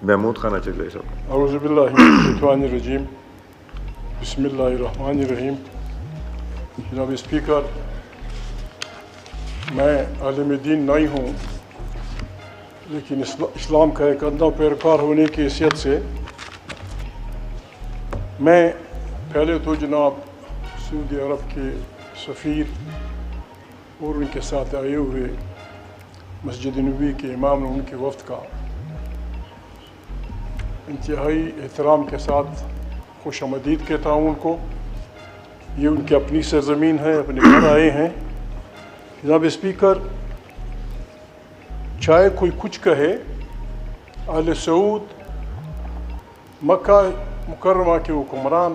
محمود خانہ چلے صاحب. اعوذ باللہ من الشیطان الرجیم بسم اللہ الرحمن الرحیم. جناب اسپیکر، میں عالم دین نہیں ہوں، لیکن اسلام کا ایک اندھا پیروکار ہونے کی حیثیت سے میں پہلے تو جناب سعودی عرب کے سفیر اور ان کے ساتھ آئے ہوئے مسجد نبوی کے امام اور ان کے وفد کا انتہائی احترام کے ساتھ خوش آمدید کہتا ہوں ان کو. یہ ان کی اپنی سرزمین ہے، اپنے گھر آئے ہیں. جناب اسپیکر، چاہے کوئی کچھ کہے، آل سعود مکہ مکرمہ کے حکمران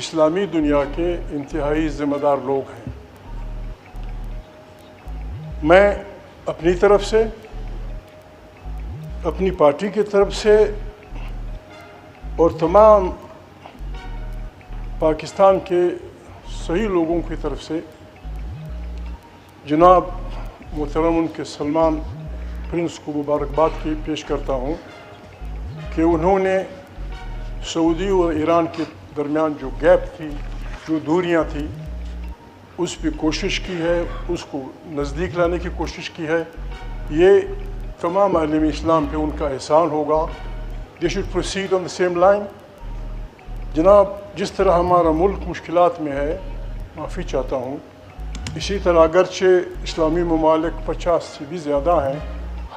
اسلامی دنیا کے انتہائی ذمہ دار لوگ ہیں. میں اپنی طرف سے، اپنی پارٹی کی طرف سے اور تمام پاکستان کے صحیح لوگوں کی طرف سے جناب محترم ان کے سلمان پرنس کو مبارکباد کی پیش کرتا ہوں کہ انہوں نے سعودی اور ایران کے درمیان جو گیپ تھی، جو دوریاں تھیں، اس پہ کوشش کی ہے، اس کو نزدیک لانے کی کوشش کی ہے. یہ تمام عالم اسلام پہ ان کا احسان ہوگا. They should proceed on the same line. جناب، جس طرح ہمارا ملک مشکلات میں ہے، معافی چاہتا ہوں، اسی طرح اگرچہ اسلامی ممالک 50 سے بھی زیادہ ہیں،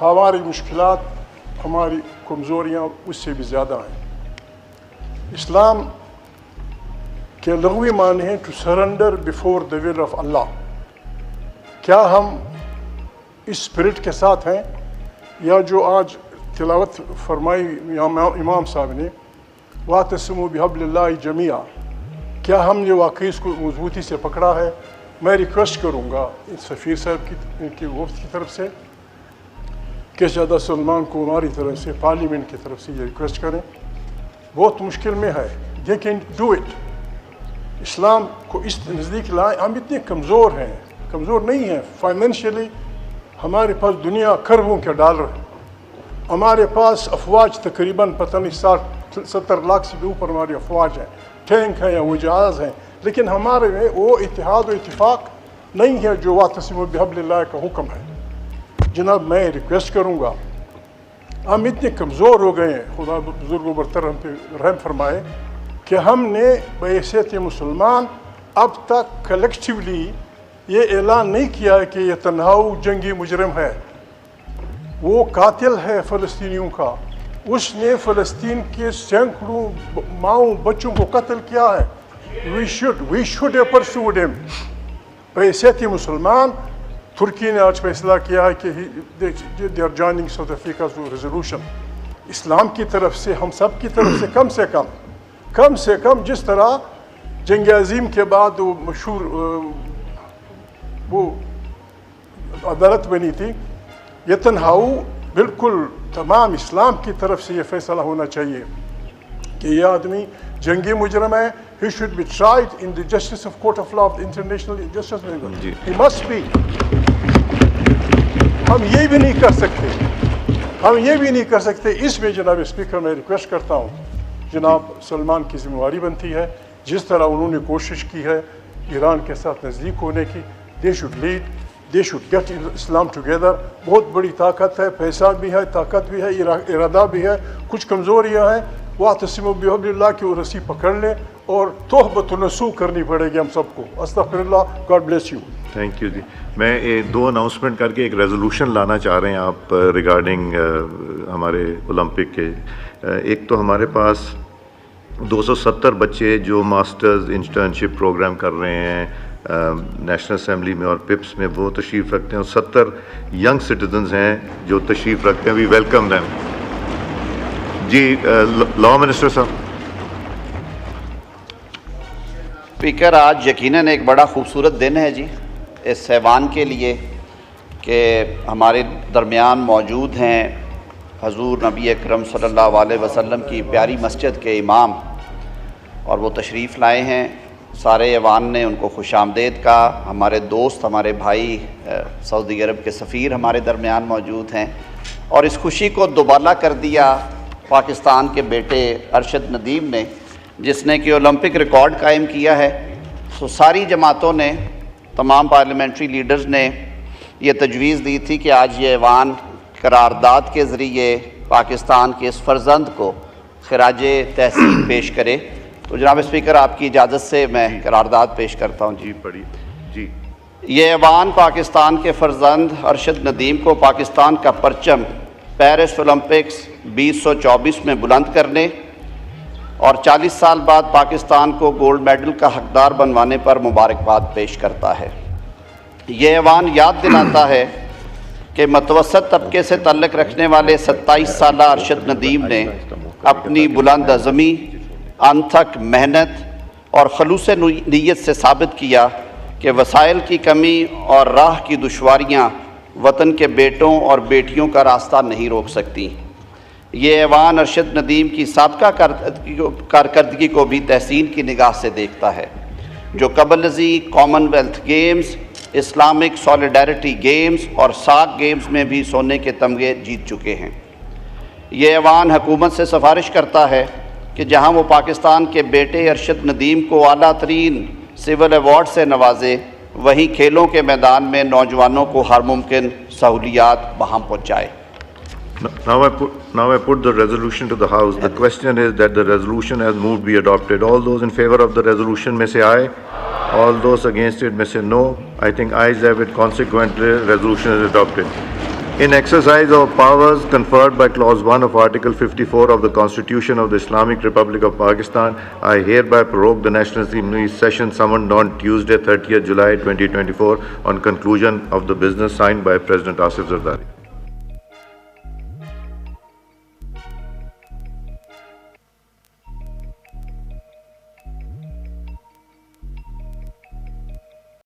ہماری مشکلات، ہماری کمزوریاں اس سے بھی زیادہ ہیں. اسلام کے لغوی معنی ہیں to surrender before the will of اللہ. کیا ہم اس اسپرٹ کے ساتھ ہیں، یا جو آج تلاوت فرمائی امام صاحب نے وَاعْتَصِمُوا بِحَبْلِ اللَّهِ جَمِيعًا، کیا ہم نے واقعی اس کو مضبوطی سے پکڑا ہے؟ میں ریکویسٹ کروں گا سفیر صاحب کی، ان کی وفد کی طرف سے، کہ شہزادہ سلمان کو ہماری طرف سے، پارلیمنٹ کی طرف سے یہ ریکویسٹ کریں. بہت مشکل میں ہے، دے کین ڈو اٹ. اسلام کو اس نزدیک لائیں. ہم اتنے کمزور ہیں، کمزور نہیں ہیں فائنینشلی. ہمارے پاس دنیا کروڑوں کے ڈالر ہے، ہمارے پاس افواج تقریباً پتہ نہیں 70 لاکھ سے بھی اوپر ہماری افواج ہیں، ٹینک ہیں یا وہ جہاز ہیں، لیکن ہمارے میں وہ اتحاد و اتفاق نہیں ہے جو وَاعْتَصِمُوا بِحَبْلِ اللَّهِ کا حکم ہے. جناب، میں ریکویسٹ کروں گا، ہم اتنے کمزور ہو گئے ہیں، خدا بزرگ و برتر ہم پہ رحم فرمائے، کہ ہم نے بحیثیت مسلمان اب تک کلیکٹیولی یہ اعلان نہیں کیا ہے کہ یہ تنہاؤ جنگی مجرم ہے. وہ قاتل ہے فلسطینیوں کا، اس نے فلسطین کے سینکڑوں ماؤں بچوں کو قتل کیا ہے. we should have pursued him. بحیثیت مسلمان ترکی نے آج فیصلہ کیا ہے کہ they are joining South Africa's resolution. اسلام کی طرف سے، ہم سب کی طرف سے کم سے کم جس طرح جنگ عظیم کے بعد وہ مشہور وہ عدالت بنی تھی، یہ تنہاؤ بالکل تمام اسلام کی طرف سے یہ فیصلہ ہونا چاہیے کہ یہ آدمی جنگی مجرم ہے. He should be tried in the justice of court of law of the international justice. He must be. ہم یہ بھی نہیں کر سکتے. اس میں جناب اسپیکر میں ریکویسٹ کرتا ہوں، جناب سلمان کی ذمہ داری بنتی ہے، جس طرح انہوں نے کوشش کی ہے ایران کے ساتھ نزدیک ہونے کی. They should lead. They should get Islam together. بہت بڑی طاقت ہے، پیسہ بھی ہے، طاقت بھی ہے، ارادہ بھی ہے. کچھ کمزوریاں ہیں، وَاعْتَصِمُوا بِحَبْلِ اللَّهِ کی وہ رسی پکڑ لیں اور تحبۃ نصوح کرنی پڑے گی ہم سب کو. استغفر اللہ. God bless you. Thank you جی. میں 2 اناؤنسمنٹ کر کے ایک ریزولوشن لانا چاہ رہے ہیں آپ ریگارڈنگ ہمارے اولمپک کے. ایک تو ہمارے پاس 270 بچے جو ماسٹرز انٹرنشپ پروگرام کر رہے ہیں نیشنل اسمبلی میں اور پپس میں، وہ تشریف رکھتے ہیں، اور 70 ینگ سٹیزنز ہیں جو تشریف رکھتے ہیں. We welcome them. جی لاء منسٹر صاحب. اسپیکر، آج یقیناً ایک بڑا خوبصورت دن ہے جی اس ایوان کے لیے کہ ہمارے درمیان موجود ہیں حضور نبی اکرم صلی اللہ علیہ وسلم کی پیاری مسجد کے امام، اور وہ تشریف لائے ہیں. سارے ایوان نے ان کو خوش آمدید کہا. ہمارے دوست، ہمارے بھائی سعودی عرب کے سفیر ہمارے درمیان موجود ہیں، اور اس خوشی کو دوبالا کر دیا پاکستان کے بیٹے ارشد ندیم نے، جس نے کہ اولمپک ریکارڈ قائم کیا ہے۔ ساری جماعتوں نے، تمام پارلیمنٹری لیڈرز نے یہ تجویز دی تھی کہ آج یہ ایوان قرارداد کے ذریعے پاکستان کے اس فرزند کو خراج تحسین پیش کرے۔ تو جناب اسپیکر، آپ کی اجازت سے میں قرارداد پیش کرتا ہوں۔ جی پڑھی جی۔ یہ ایوان پاکستان کے فرزند ارشد ندیم کو پاکستان کا پرچم پیرس اولمپکس 2024 میں بلند کرنے اور 40 سال بعد پاکستان کو گولڈ میڈل کا حقدار بنوانے پر مبارکباد پیش کرتا ہے۔ یہ ایوان یاد دلاتا ہے کہ متوسط طبقے سے تعلق رکھنے والے 27 سالہ ارشد ندیم نے اپنی بلند عزمی، انتھک محنت اور خلوص نیت سے ثابت کیا کہ وسائل کی کمی اور راہ کی دشواریاں وطن کے بیٹوں اور بیٹیوں کا راستہ نہیں روک سکتی۔ یہ ایوان ارشد ندیم کی سابقہ کارکردگی کو بھی تحسین کی نگاہ سے دیکھتا ہے، جو قبل ازیں common wealth games, Islamic solidarity games اور ساک گیمز میں بھی سونے کے تمغے جیت چکے ہیں۔ یہ ایوان حکومت سے سفارش کرتا ہے کہ جہاں وہ پاکستان کے بیٹے ارشد ندیم کو اعلیٰ ترین سول ایوارڈ سے نوازے، وہیں کھیلوں کے میدان میں نوجوانوں کو ہر ممکن سہولیات بہم پہنچائے۔ Now I put the resolution to the House. The question is that the resolution as moved be adopted. All those in favor of the resolution may say aye. All those against it may say no. I think ayes have it. Consequently, resolution is adopted. In exercise of powers conferred by Clause 1 of Article 54 of the Constitution of the Islamic Republic of Pakistan, I hereby prorogue the National Assembly session summoned on Tuesday, 30th July 2024 on conclusion of the business signed by President Asif Zardari.